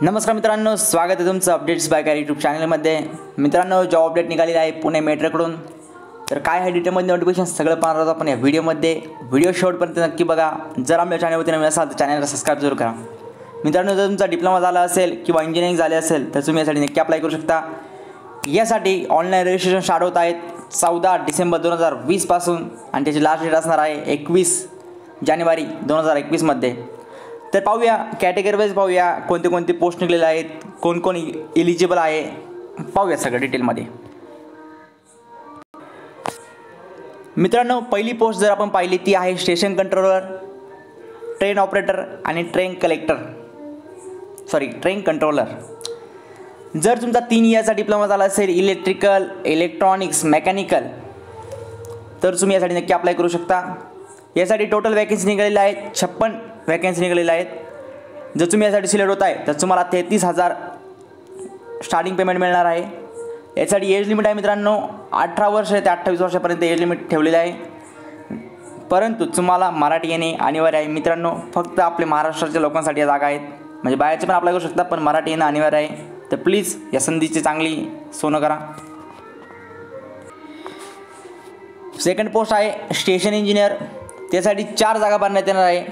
नमस्कार मित्रांनो, स्वागत आहे तुमचं अपडेट्स बाय कार यूट्यूब चॅनलमध्ये। मित्रांनो, जॉब अपडेट निघालेला आहे पुणे मेट्रोकडून। तर काय आहे डिटेलमध्ये नोटिफिकेशन सगळं पाहणार आहोत आपण या व्हिडिओमध्ये। व्हिडिओ शेवटपर्यंत नक्की बघा। जर आपल्या चॅनलवरती नवीन असाल तर चॅनलला सबस्क्राइब जरूर करा। मित्रांनो, जर तुमचा डिप्लोमा झाला असेल किंवा इंजिनिअरिंग झाले असेल तर तुम्ही यासाठी नक्की अप्लाय करू शकता। यासाठी ऑनलाईन रजिस्ट्रेशन स्टार्ट होत आहेत 14 डिसेंबर 2020 पासून आणि त्याची लास्ट डेट असणार आहे 21 जानेवारी 2021 मध्ये। तर पाहूया कॅटेगरी वाईज, पाहूया कोणते कोणते पोस्ट निघलेले आहेत, कोण कोण एलिजिबल आहे, पाहूया सगळं डिटेलमध्ये। मित्रांनो, पहिली पोस्ट जर आपण पाहिली ती आहे स्टेशन कंट्रोलर, ट्रेन ऑपरेटर आणि ट्रेन कंट्रोलर। जर तुमचा 3 इयरचा डिप्लोमा झाला असेल इलेक्ट्रिकल, इलेक्ट्रॉनिक्स, मेकॅनिकल तर तुम्ही यासाठी नक्की अप्लाय करू शकता। यासाठी टोटल वॅकन्सी निघालेल्या आहेत 56 वॅकन्सी निघालेल्या आहेत। जर तुम्ही यासाठी सिलेक्ट होत आहे तर तुम्हाला 33,000 स्टार्टिंग पेमेंट मिळणार आहे। यासाठी एज लिमिट आहे मित्रांनो 18 वर्ष ते 28 वर्षापर्यंत एज लिमिट ठेवलेलं आहे, परंतु तुम्हाला मराठी येणे अनिवार्य आहे मित्रांनो। फक्त आपले महाराष्ट्राच्या लोकांसाठी या जागा आहेत, म्हणजे बाहेरचे पण अप्लाय करू शकता, पण मराठी येणं अनिवार्य आहे। तर प्लीज या संधीची चांगली सोनं करा। सेकंड पोस्ट आहे स्टेशन इंजिनियर। त्यासाठी 4 जागा भरण्यात येणार आहे।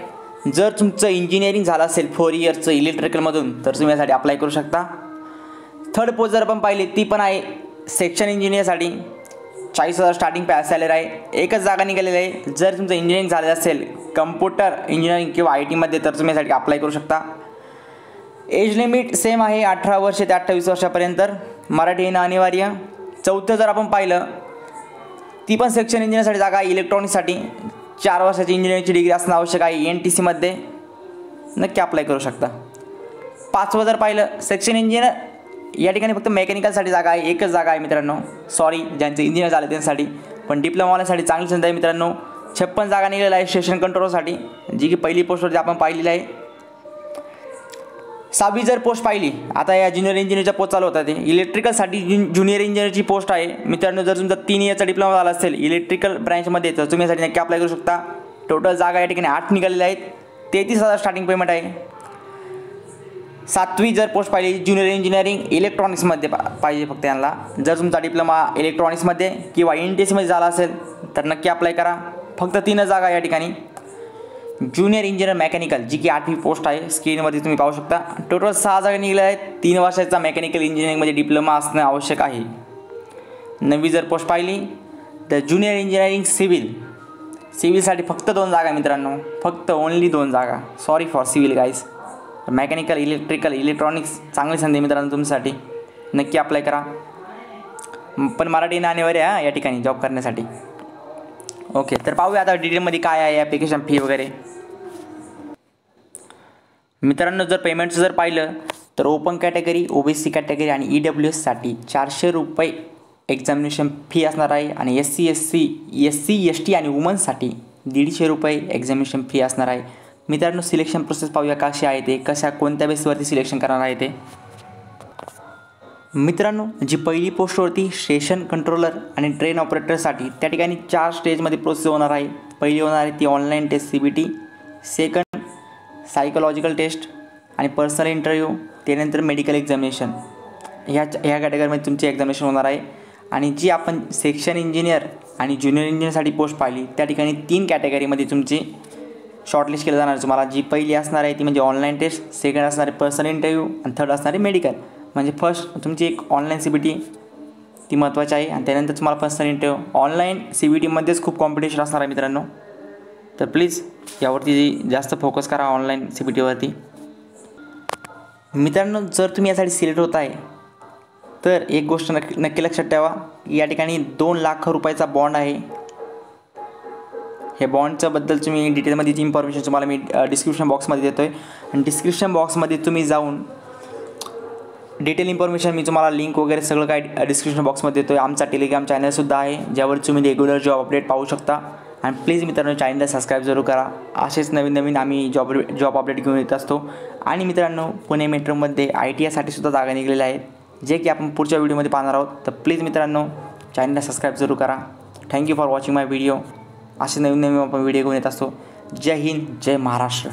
जर तुमचं इंजिनिअरिंग झालं असेल 4 इयरचं इलेक्ट्रिकलमधून तर तुम्ही यासाठी अप्लाय करू शकता। थर्ड पोस्ट जर आपण पाहिली ती पण आहे सेक्शन इंजिनियरसाठी 40,000 स्टार्टिंग सॅलरी आहे। एकच जागा निघालेली आहे। जर तुमचं इंजिनिअरिंग झालं असेल कम्प्युटर इंजिनिअरिंग किंवा IT मध्ये तर तुम्ही यासाठी अप्लाय करू शकता। एज लिमिट सेम आहे 18 वर्ष ते 28 वर्षापर्यंत, मराठी येणं अनिवार्य। चौथं जर आपण पाहिलं ती पण सेक्शन इंजिनियरसाठी जागा आहे इलेक्ट्रॉनिक्ससाठी 4 वर्षाची इंजिनिअरिंगची डिग्री असणं आवश्यक आहे NTC मध्ये, नक्की अप्लाय करू शकता। 5वं जर पाहिलं सेक्शन इंजिनियर, या ठिकाणी फक्त मेकॅनिकलसाठी जागा आहे, एकच जागा आहे मित्रांनो। सॉरी ज्यांचे इंजिनियर झाले त्यांच्यासाठी, पण डिप्लोमावाल्यासाठी चांगली संधी आहे मित्रांनो। 56 जागा निघालेल्या आहे स्टेशन कंट्रोलसाठी, जी की पहिली पोस्टवरती आपण पाहिलेली आहे। 6वी जर पोस्ट पाहिली, आता या ज्युनियर इंजिनियरच्या पोस्ट चालू होतात, इलेक्ट्रिकलसाठी ज्युनियर इंजिनियरची पोस्ट आहे मित्रांनो। जर तुमचा 3 इयरचा डिप्लोमा झाला असेल इलेक्ट्रिकल ब्रँचमध्ये तर तुम्ही यासाठी नक्की अप्लाय करू शकता। टोटल जागा या ठिकाणी 8 निघालेल्या आहेत, 33,000 स्टार्टिंग पेमेंट आहे। 7वी जर पोस्ट पाहिली ज्युनियर इंजिनिअरिंग इलेक्ट्रॉनिक्समध्ये पाहिजे फक्त यांना। जर तुमचा डिप्लोमा इलेक्ट्रॉनिक्समध्ये किंवा NTC मध्ये झाला असेल तर नक्की अप्लाय करा। फक्त 3 जागा या ठिकाणी। ज्युनियर इंजिनियर मेकॅनिकल, जी की 8वी पोस्ट आहे, स्क्रीनवरती तुम्ही पाहू शकता। टोटल 6 जागा निघाल्या आहेत। 3 वर्षाचा मेकॅनिकल इंजिनिअरिंगमध्ये डिप्लोमा असणं आवश्यक आहे। 9वी जर पोस्ट पाहिली तर ज्युनियर इंजिनिअरिंग सिव्हिलसाठी फक्त 2 जागा मित्रांनो, फक्त ओनली 2 जागा। Sorry for civil guys. Mechanical, electrical, electronics चांगली संधी मित्रांनो तुमच्यासाठी, नक्की अप्लाय करा। पण मराठी येणं अनिवार्य आहे या ठिकाणी जॉब करण्यासाठी। ओके, तर पाहूया आता डिटेलमध्ये काय आहे ॲप्लिकेशन फी वगैरे। मित्रांनो, जर पेमेंटचं जर पाहिलं तर ओपन कॅटेगरी, OBC कॅटेगरी आणि EWS साठी 400 रुपये एक्झामिनेशन फी असणार आहे आणि SC, ST आणि वुमन्ससाठी 150 रुपये एक्झामिनेशन फी असणार आहे। मित्रांनो, सिलेक्शन प्रोसेस पाहूया कशी आहे ते, कोणत्या बेसवरती सिलेक्शन करणार आहे ते। मित्रांनो, जी पहिली पोस्टवरती स्टेशन कंट्रोलर आणि ट्रेन ऑपरेटरसाठी त्या ठिकाणी 4 स्टेजमध्ये प्रोसेस होणार आहे। पहिली होणार आहे ती online test CBT, second psychological test आणि पर्सनल इंटरव्ह्यू, त्यानंतर मेडिकल एक्झामिनेशन। ह्या कॅटेगरीमध्ये तुमची एक्झामिनेशन होणार आहे। आणि जी आपण सेक्शन इंजिनियर आणि ज्युनियर इंजिनियरसाठी पोस्ट पाहिली त्या ठिकाणी 3 कॅटेगरीमध्ये तुमची शॉर्टलिस्ट केलं जाणार आहे तुम्हाला। जी पहिली असणार आहे ती म्हणजे ऑनलाईन टेस्ट, सेकंड असणार आहे पर्सनल इंटरव्ह्यू आणि थर्ड असणार आहे मेडिकल। म्हणजे फर्स्ट तुमची एक ऑनलाईन CBT ती महत्त्वाची आहे आणि त्यानंतर तुम्हाला पर्सनल इंटरव्ह्यू। ऑनलाईन CBTमध्येच खूप कॉम्पिटिशन असणार आहे मित्रांनो, तर प्लीज यावरती जास्त फोकस करा ऑनलाईन CBTवरती। मित्रांनो, जर तुम्ही यासाठी सिलेक्ट होत आहे तर एक गोष्ट नक्की लक्षात ठेवा, या ठिकाणी 2 लाख रुपयाचा बॉन्ड आहे। हे बॉन्डच्या बद्दल तुम्ही डिटेलमध्ये जी इन्फॉर्मेशन तुम्हाला मी डिस्क्रिप्शन बॉक्समध्ये देतो आहे आणि डिस्क्रिप्शन बॉक्समध्ये तुम्ही जाऊन डिटेल इन्फॉर्मेशन मी तुम्हाला लिंक वगैरे सगळं काय डिस्क्रिप्शन बॉक्समध्ये देतो आहे। आमचा टेलिग्राम चॅनलसुद्धा आहे ज्यावर तुम्ही रेग्युलर जॉब अपडेट पाहू शकता। आणि प्लीज मित्रांनो चॅनलला सबस्क्राईब जरूर करा, असेच नवीन आम्ही जॉब अपडेट घेऊन येत असतो। आणि मित्रांनो, पुणे मेट्रोमध्ये ITI सुद्धा जागा निघालेल्या आहेत, जे की आपण पुढच्या व्हिडिओमध्ये पाहणार आहोत। तर प्लीज मित्रांनो चॅनलला सबस्क्राईब जरूर करा। Thank you for watching my video. असे नवीन आपण व्हिडिओ घेऊन येत असतो। जय हिंद, जय महाराष्ट्र।